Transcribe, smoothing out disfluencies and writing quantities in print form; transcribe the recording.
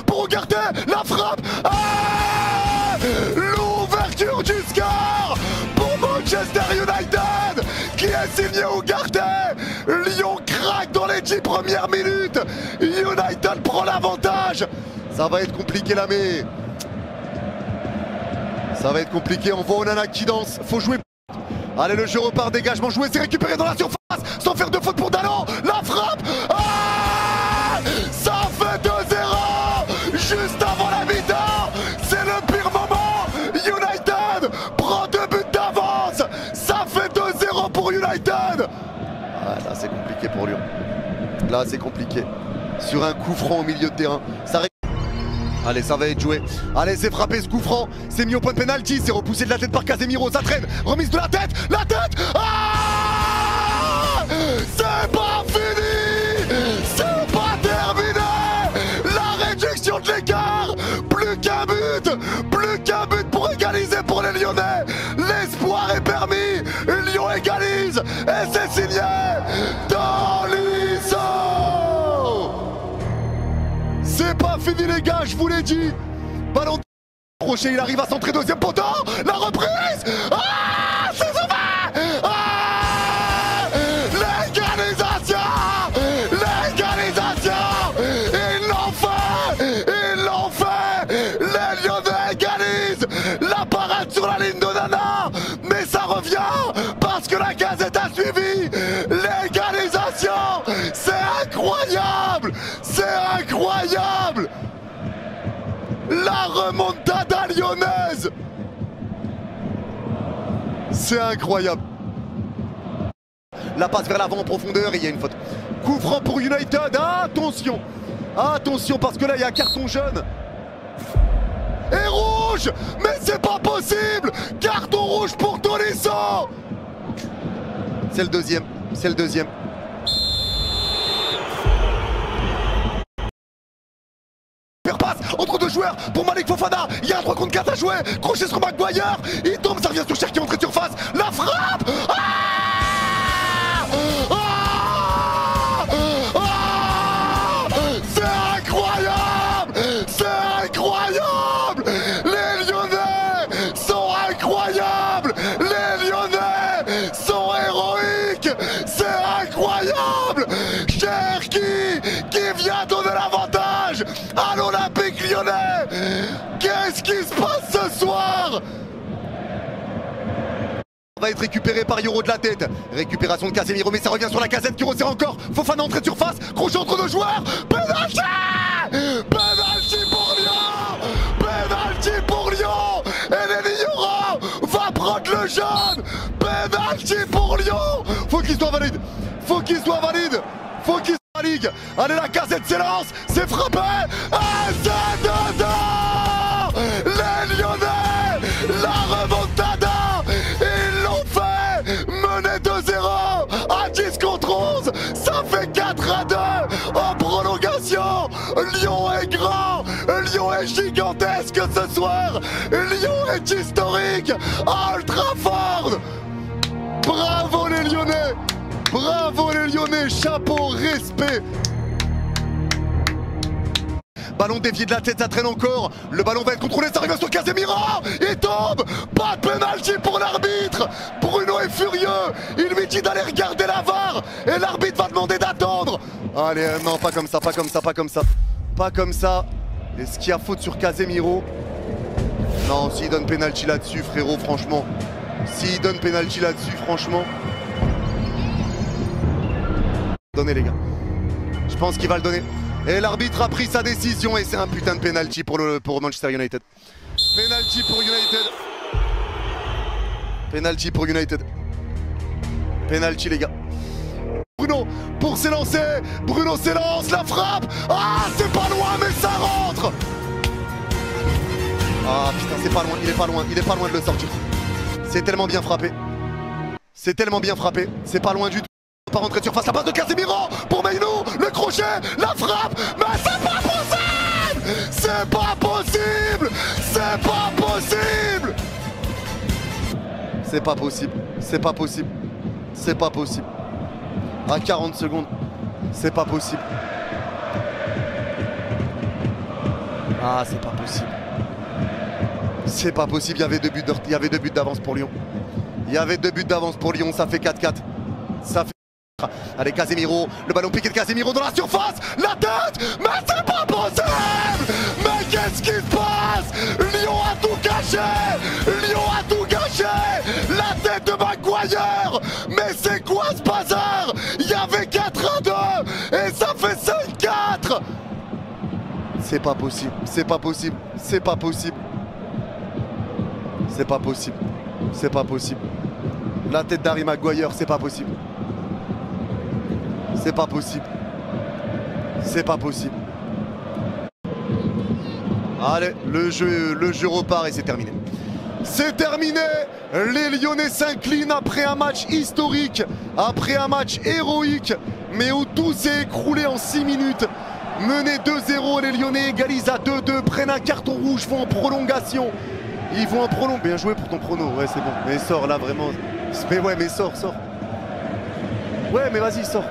pour regarder la frappe. Ah, l'ouverture du score pour Manchester United qui est signé Ugarte. Lyon craque dans les 10 premières minutes. United prend l'avantage. Ça va être compliqué là, mais ça va être compliqué. On voit Onana qui danse. Faut jouer. Allez, le jeu repart, dégagement joué, c'est récupéré dans la surface sans faire de faute pour Dallon. La frappe. Ah, ça fait 2-0 juste avant la mi-temps. C'est le pire moment. United prend 2 buts d'avance. Ça fait 2-0 pour United. Ah, là c'est compliqué pour Lyon. Là c'est compliqué. Sur un coup franc au milieu de terrain. Allez, ça va être joué. Allez, c'est frappé ce coup franc. C'est mis au point de pénalty. C'est repoussé de la tête par Casemiro. Ça traîne. Remise de la tête. La tête. Ah, c'est pas fini. C'est pas terminé. La réduction de l'écart. Plus qu'un but. Plus qu'un but pour égaliser pour les Lyonnais. L'espoir est permis. Lyon égalise. Et c'est signé Tolisso. C'est pas fini les gars, je vous l'ai dit. Ballon crochet, il arrive à centrer deuxième poteau. La reprise. Ah, c'est sauvé. Ah, l'égalisation. L'égalisation. Ils l'ont fait. Ils l'ont fait. Les Lyonnais égalisent. La parade sur la ligne de Nana. Mais ça revient parce que la Gazette a suivi. L'égalisation. C'est incroyable. C'est incroyable. La remontada lyonnaise. C'est incroyable. La passe vers l'avant en profondeur et il y a une faute. Coup franc pour United. Attention. Attention parce que là il y a carton jaune. Et rouge. Mais c'est pas possible. Carton rouge pour Tolisso. C'est le deuxième. C'est le deuxième. Passe entre deux joueurs pour Malik Fofana. Il y a un 3 contre 4 à jouer. Crochet sur Maguire. Il tombe, ça revient sur Cherki, entrée de surface. La frappe. C'est incroyable. C'est incroyable. Les Lyonnais sont incroyables. Les Lyonnais sont héroïques. C'est incroyable. Cherki qui vient donner l'avantage à l'Olympique Lyonnais. Qu'est-ce qui se passe ce soir? Va être récupéré par Yoro de la tête. Récupération de Casemiro, mais ça revient sur la Casette qui resserre encore. Fofana entrée de surface. Crochet entre deux joueurs. Penalty. Penalty pour Lyon. Penalty pour Lyon. Et Lenny Yoro va prendre le jaune. Penalty pour Lyon. Faut qu'il soit valide. Faut qu'il soit valide. Faut qu'il soit valide. Allez, la Casette s'élance. C'est frappé. C'est dedans. Les Lyonnais. La remontada. Ils l'ont fait. Mené 2-0 à 10 contre 11. Ça fait 4-2 en prolongation. Lyon est grand. Lyon est gigantesque ce soir. Lyon est historique à Old Trafford. Bravo les Lyonnais. Bravo les Lyonnais. Chapeau, respect. Ballon dévié de la tête, ça traîne encore. Le ballon va être contrôlé, ça revient sur Casemiro. Il tombe. Pas de pénalty pour l'arbitre. Bruno est furieux. Il lui dit d'aller regarder la VAR. Et l'arbitre va demander d'attendre. Allez, non, pas comme ça, pas comme ça, pas comme ça. Pas comme ça. Est-ce qu'il y a faute sur Casemiro? Non, s'il donne pénalty là-dessus, frérot, franchement. S'il donne pénalty là-dessus, franchement. Donnez les gars. Je pense qu'il va le donner. Et l'arbitre a pris sa décision et c'est un putain de penalty pour Manchester United. Penalty pour United. Penalty pour United. Penalty les gars. Bruno pour s'élancer. Bruno s'élance, la frappe. Ah, c'est pas loin mais ça rentre. Ah putain, c'est pas loin, il est pas loin, il est pas loin de le sortir. C'est tellement bien frappé. C'est tellement bien frappé, c'est pas loin du tout. Pas rentrer de surface, la passe de Casemiro pour Meinou, le crochet, la frappe, mais c'est pas possible. C'est pas possible. C'est pas possible. C'est pas possible, c'est pas possible. C'est pas possible. À 40 secondes, c'est pas possible. Ah, c'est pas possible. C'est pas possible, il y avait 2 buts d'avance pour Lyon. Il y avait 2 buts d'avance pour Lyon, ça fait 4-4. Ça fait... Allez, Casemiro, le ballon piqué de Casemiro dans la surface, la tête, mais c'est pas possible. Mais qu'est-ce qui se passe? Lyon a tout gâché. Lyon a tout gâché. La tête de Maguire. Mais c'est quoi ce bazar? Il y avait 4-2 et ça fait 5-4. C'est pas possible, c'est pas possible, c'est pas possible. C'est pas possible, c'est pas possible. La tête d'Harry Maguire, c'est pas possible. C'est pas possible. C'est pas possible. Allez, le jeu repart et c'est terminé. C'est terminé. Les Lyonnais s'inclinent après un match historique, après un match héroïque, mais où tout s'est écroulé en 6 minutes. Menés 2-0, les Lyonnais égalisent à 2-2, prennent un carton rouge, vont en prolongation. Ils vont en prolongation. Bien joué pour ton prono, ouais c'est bon. Mais sors là vraiment. Mais ouais mais sors. Ouais mais vas-y sors.